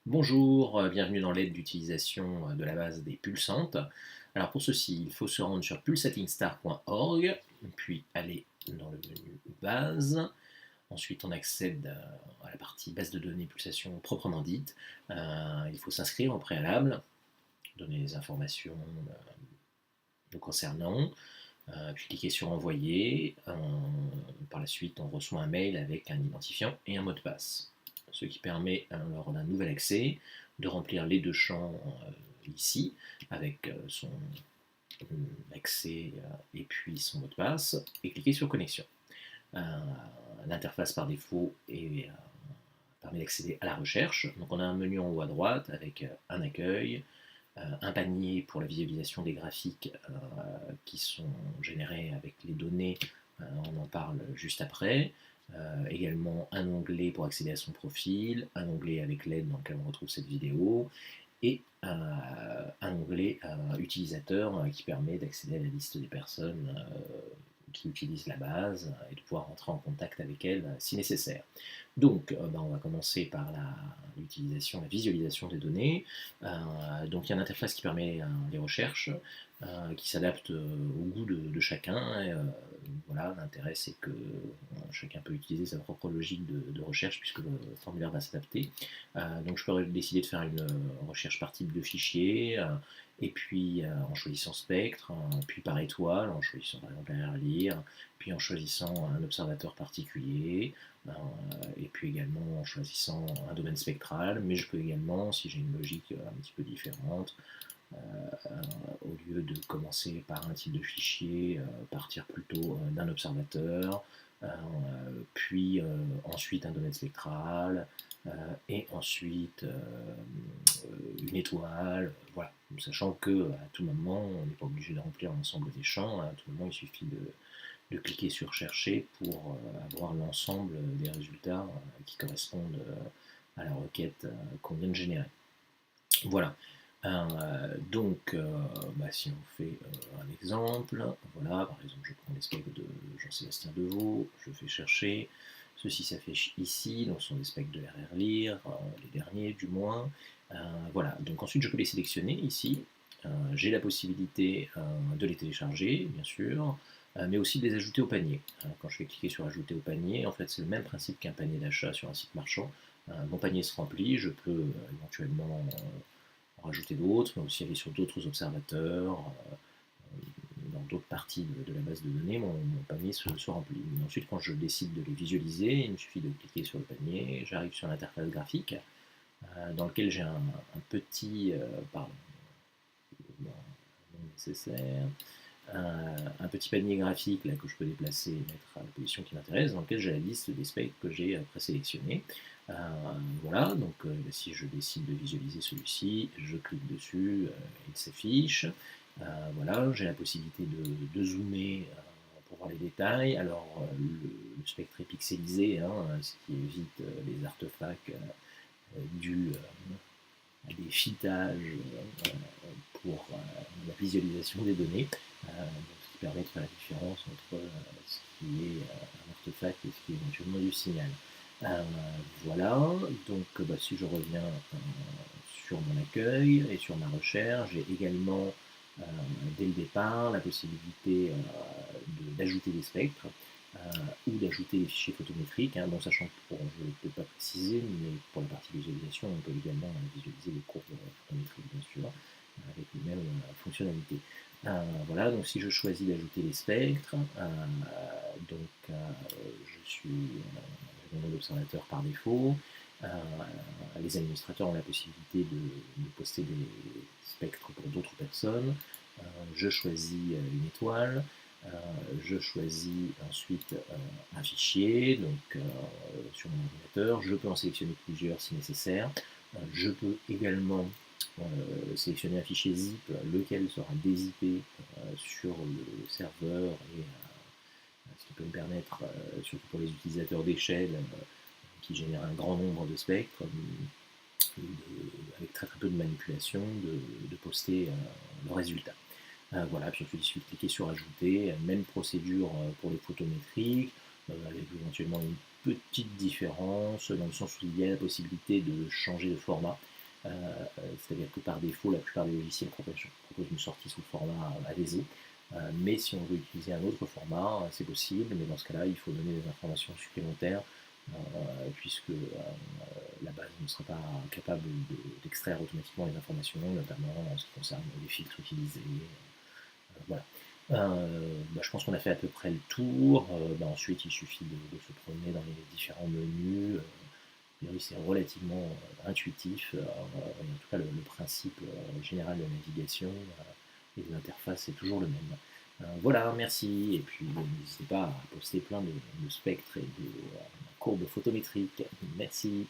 Bonjour, bienvenue dans l'aide d'utilisation de la base des pulsantes. Alors pour ceci, il faut se rendre sur pulsatingstar.org, puis aller dans le menu base. Ensuite, on accède à la partie base de données pulsation proprement dite. Il faut s'inscrire en préalable, donner les informations nous concernant, puis cliquer sur envoyer. Par la suite, on reçoit un mail avec un identifiant et un mot de passe, ce qui permet, lors d'un nouvel accès, de remplir les deux champs ici, avec son accès et puis son mot de passe, et cliquer sur connexion. L'interface par défaut permet d'accéder à la recherche. Donc on a un menu en haut à droite avec un accueil, un panier pour la visualisation des graphiques qui sont générés avec les données, on en parle juste après. Également un onglet pour accéder à son profil, un onglet avec l'aide dans lequel on retrouve cette vidéo, et un onglet utilisateur qui permet d'accéder à la liste des personnes qui utilisent la base et de pouvoir rentrer en contact avec elles si nécessaire. Donc, on va commencer par l'utilisation, la visualisation des données. Donc, il y a une interface qui permet les recherches, qui s'adapte au goût de chacun. Et, voilà, l'intérêt, c'est que chacun peut utiliser sa propre logique de recherche puisque le formulaire va s'adapter. Donc, je peux décider de faire une recherche par type de fichier. Et puis en choisissant spectre, puis par étoile, en choisissant par exemple un lire, puis en choisissant un observateur particulier, et puis également en choisissant un domaine spectral, mais je peux également, si j'ai une logique un petit peu différente, au lieu de commencer par un type de fichier, partir plutôt d'un observateur, puis ensuite un domaine spectral, et ensuite une étoile, voilà. Sachant que à tout moment, on n'est pas obligé de remplir l'ensemble des champs, à tout moment il suffit de cliquer sur chercher pour avoir l'ensemble des résultats qui correspondent à la requête qu'on vient de générer. Voilà. Si on fait un exemple, voilà, par exemple, je prends les specs de Jean-Sébastien Deveau, je fais chercher, ceci s'affiche ici, donc ce sont des specs de RR-Lire, les derniers du moins. Voilà, donc ensuite je peux les sélectionner ici. J'ai la possibilité de les télécharger, bien sûr, mais aussi de les ajouter au panier. Quand je vais cliquer sur ajouter au panier, en fait c'est le même principe qu'un panier d'achat sur un site marchand. Mon panier se remplit, je peux éventuellement en rajouter d'autres, mais aussi aller sur d'autres observateurs, dans d'autres parties de la base de données, mon panier se remplit. Et ensuite, quand je décide de les visualiser, il me suffit de cliquer sur le panier, j'arrive sur l'interface graphique, dans lequel j'ai un petit, pardon, non nécessaire, un petit panier graphique là, que je peux déplacer et mettre à la position qui m'intéresse, dans lequel j'ai la liste des specs que j'ai présélectionnés. Voilà, donc si je décide de visualiser celui-ci, je clique dessus, il s'affiche. Voilà, j'ai la possibilité de zoomer pour voir les détails. Alors, le spectre est pixelisé, hein, ce qui évite les artefacts dus à des fittages pour la visualisation des données, ce qui permet de faire la différence entre ce qui est un artefact et ce qui est éventuellement du signal. Voilà, donc si je reviens sur mon accueil et sur ma recherche, j'ai également dès le départ la possibilité d'ajouter des spectres ou d'ajouter des fichiers photométriques, hein, bon, sachant que je ne peux pas préciser, mais pour la partie visualisation, on peut également visualiser les courbes photométriques, bien sûr, avec les mêmes fonctionnalités. Voilà, donc si je choisis d'ajouter les spectres, je suis mon observateur par défaut. Les administrateurs ont la possibilité de poster des spectres pour d'autres personnes. Je choisis une étoile. Je choisis ensuite un fichier, donc sur mon ordinateur. Je peux en sélectionner plusieurs si nécessaire. Je peux également sélectionner un fichier zip, lequel sera dézippé sur le serveur, et ce qui peut me permettre, surtout pour les utilisateurs d'échelle, qui génèrent un grand nombre de spectres, avec très très peu de manipulation, de poster le résultat. Voilà, puis ensuite il suffit de cliquer sur ajouter, même procédure pour les photométriques, avec éventuellement une petite différence, dans le sens où il y a la possibilité de changer de format. C'est-à-dire que par défaut, la plupart des logiciels proposent une sortie sous format AVZ. Mais si on veut utiliser un autre format, c'est possible, mais dans ce cas-là, il faut donner des informations supplémentaires, puisque la base ne sera pas capable d'extraire automatiquement les informations, notamment en ce qui concerne les filtres utilisés. Voilà. Je pense qu'on a fait à peu près le tour. Ensuite, il suffit de se promener dans les différents menus. Oui, c'est relativement intuitif. En tout cas, le principe général de navigation et de l'interface est toujours le même. Voilà, merci. Et puis, n'hésitez pas à poster plein de spectres et de courbes photométriques. Merci.